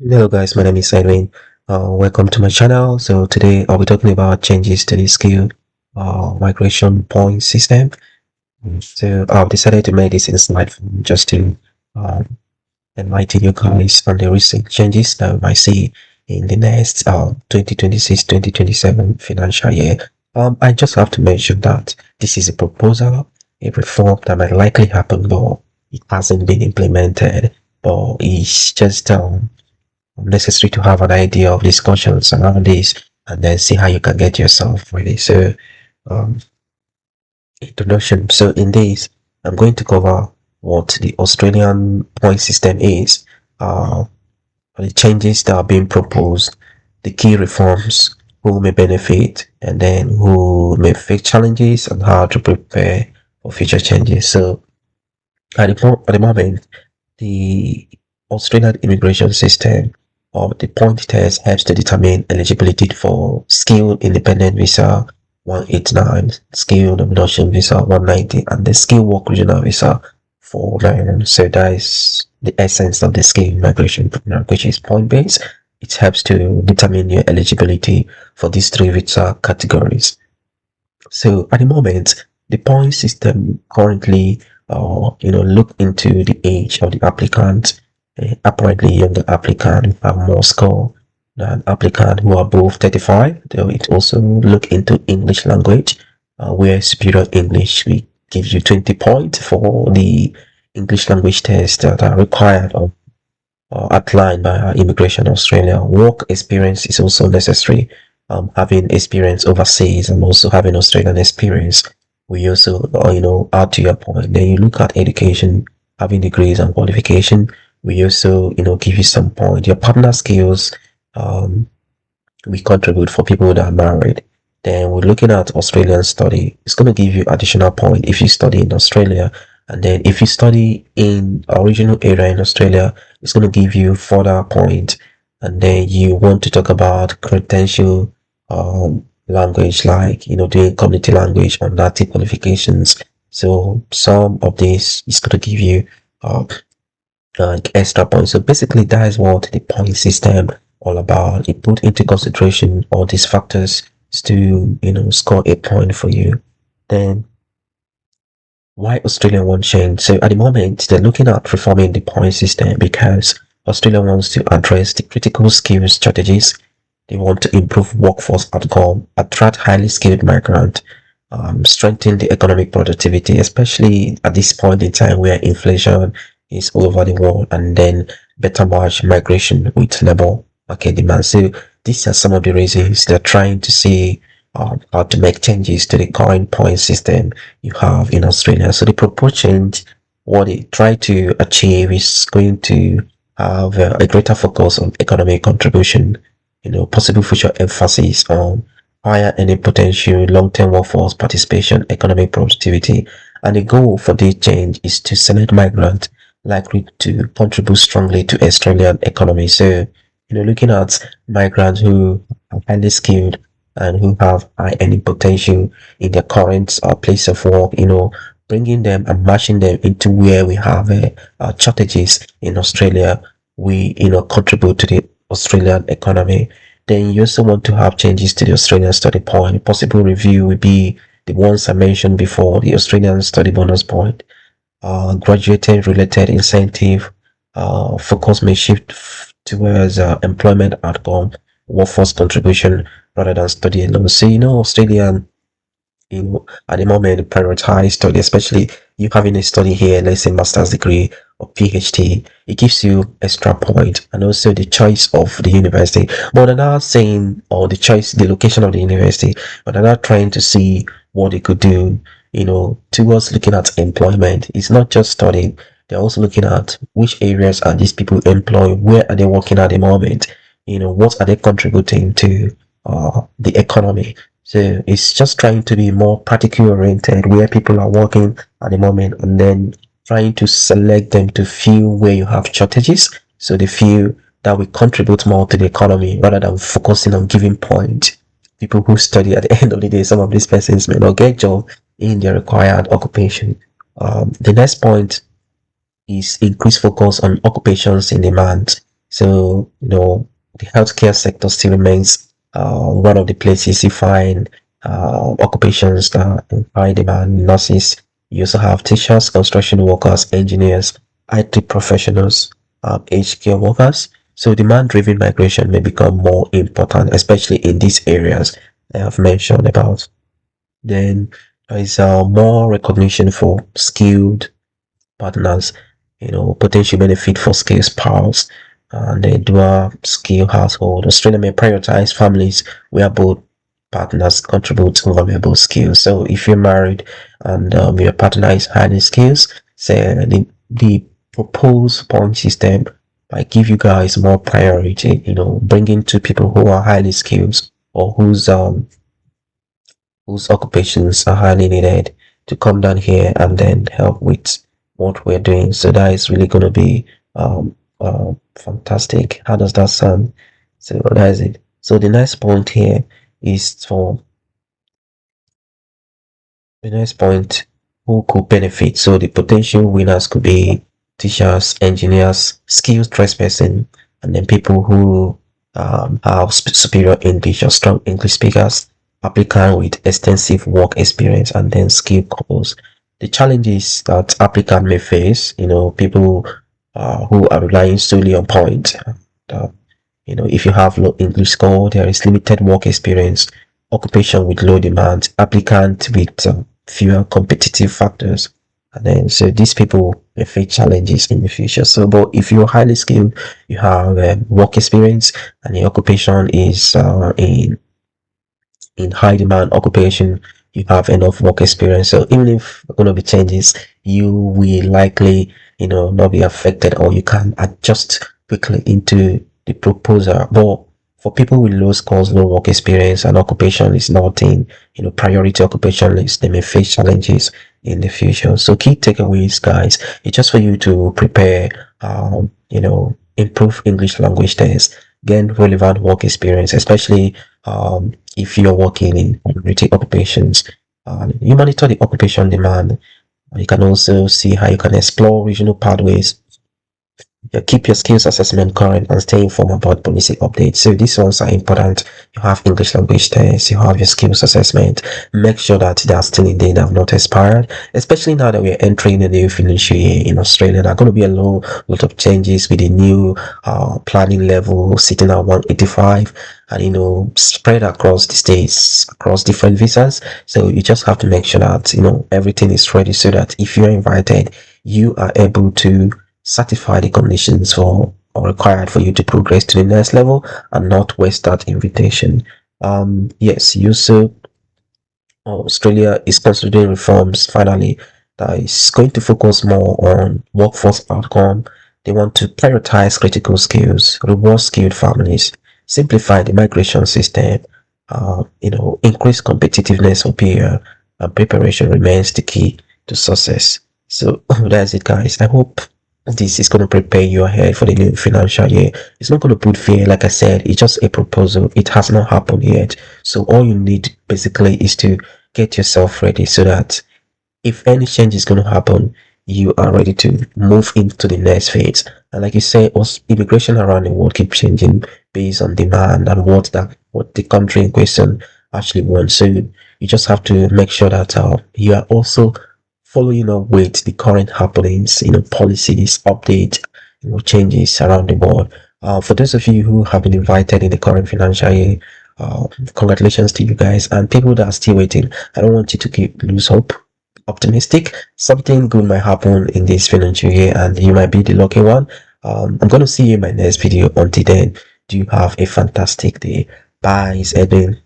Hello guys, my name is Edwin. Welcome to my channel. So today I'll be talking about changes to the skill migration point system. So I've decided to make this in slide form just to um, enlighten you guys on the recent changes that we might see in the next 2026-2027 financial year. I just have to mention that this is a proposal, a reform that might likely happen, but it hasn't been implemented. But it's just necessary to have an idea of discussions around this and then see how you can get yourself ready. So, um, introduction. So, in this, I'm going to cover what the Australian point system is, uh, the changes that are being proposed, the key reforms, who may benefit, and then who may face challenges and how to prepare for future changes. So, at the moment, the Australian immigration system or the point test helps to determine eligibility for skilled independent visa 189, skilled nomination visa 190, and the skilled work regional visa 491. So that is the essence of the skilled migration program, which is point based. It helps to determine your eligibility for these three visa categories. So at the moment, the point system currently, look into the age of the applicant. Apparently, younger applicant who have more score than applicant who are above 35. Though it also look into English language, where superior English we gives you 20 points for the English language tests that are required or outlined by Immigration Australia. Work experience is also necessary. Having experience overseas and also having Australian experience. We also, add to your point. Then you look at education, having degrees and qualification. We also, give you some point. Your partner skills, we contribute for people that are married. Then we're looking at Australian study. It's going to give you additional point if you study in Australia. And then if you study in original area in Australia, it's going to give you further point. And then you want to talk about credential language, like, doing community language or native qualifications. So some of this is going to give you extra points. So basically that is what the point system all about. It put into consideration all these factors to, score a point for you. Then why Australia won't change? So at the moment, they're looking at reforming the point system because Australia wants to address the critical skills strategies. They want to improve workforce outcome, attract highly skilled migrants, strengthen the economic productivity, especially at this point in time where inflation is all over the world, and then better match migration with labor market demand. So these are some of the reasons they're trying to see how to make changes to the current point system you have in Australia. So the proposed change, what they try to achieve is going to have a greater focus on economic contribution, possible future emphasis on higher earning potential, long-term workforce participation, economic productivity. And the goal for this change is to select migrants likely to contribute strongly to Australian economy. So, looking at migrants who are highly skilled and who have high earning potential in their current place of work, bringing them and matching them into where we have shortages in Australia, we, contribute to the Australian economy. Then you also want to have changes to the Australian study point. Possible review will be the ones I mentioned before, the Australian study bonus point, graduated related incentive, focus may shift towards employment outcome, workforce contribution rather than study alone. So, Australian, at the moment prioritize study, especially you having a study here, let's say master's degree or PhD, it gives you extra point, and also the choice of the university. But they're not saying, or the choice, the location of the university, but they're not trying to see what they could do, towards looking at employment. It's not just studying. They're also looking at which areas are these people employed, where are they working at the moment, what are they contributing to the economy. So it's just trying to be more practically oriented where people are working at the moment, and then trying to select them to fill where you have shortages. So they feel that will contribute more to the economy rather than focusing on giving point. People who study at the end of the day, some of these persons may not get job in their required occupation. The next point is increased focus on occupations in demand. So, the healthcare sector still remains one of the places you find occupations that in high demand. Nurses, you also have teachers, construction workers, engineers, IT professionals, aged care workers. So demand-driven migration may become more important, especially in these areas I have mentioned about. Then there is more recognition for skilled partners, potential benefit for skills spouse and the dual skill household. Australia may prioritize families where both partners contribute valuable skills. So if you're married and your partner is highly skilled, say the proposed point system might give you guys more priority, bringing two people who are highly skilled or whose occupations are highly needed to come down here and then help with what we're doing. So that is really going to be fantastic. How does that sound? So that is it. So the next point here is for the next point, who could benefit? So the potential winners could be teachers, engineers, skilled tradesperson, and then people who have superior English or strong English speakers, applicant with extensive work experience, and then skilled couples. The challenges that applicant may face, people who are relying solely on point. Uh, if you have low English score, there is limited work experience, occupation with low demand, applicant with fewer competitive factors. And then, so these people may face challenges in the future. So, but if you're highly skilled, you have work experience, and your occupation is in high demand occupation, you have enough work experience. So even if there are going to be changes, you will likely, not be affected, or you can adjust quickly into the proposal. But for people with low scores, low work experience, and occupation is not in, priority occupation list, they may face challenges in the future. So key takeaways, guys, it's just for you to prepare, improve English language test, gain relevant work experience, especially if you're working in community occupations. You monitor the occupation demand. You can also see how you can explore regional pathways. Keep your skills assessment current and stay informed about policy updates. So these ones are important. You have English language tests, you have your skills assessment. Make sure that they are still in date, have not expired. Especially now that we're entering the new financial year in Australia, there are going to be a lot of changes with the new planning level sitting at 185 and spread across the states, across different visas. So you just have to make sure that everything is ready so that if you're invited, you are able to satisfy the conditions for or required for you to progress to the next level and not waste that invitation. Yes, you also Australia is considering reforms finally that is going to focus more on workforce outcome. They want to prioritize critical skills, reward skilled families, simplify the migration system, increase competitiveness of peer, and preparation remains the key to success. So that's it, guys. I hope this is going to prepare you ahead for the new financial year. It's not going to put fear. Like I said, it's just a proposal. It has not happened yet. So all you need basically is to get yourself ready so that if any change is going to happen, you are ready to move into the next phase. And like you say, immigration around the world keep changing based on demand and what the country in question actually wants. So you just have to make sure that you are also following up with the current happenings, policies, updates, changes around the world. For those of you who have been invited in the current financial year, congratulations to you guys, and people that are still waiting. I don't want you to lose hope. Optimistic, something good might happen in this financial year, and you might be the lucky one. I'm going to see you in my next video. Until then, do you have a fantastic day. Bye, it's Edwin.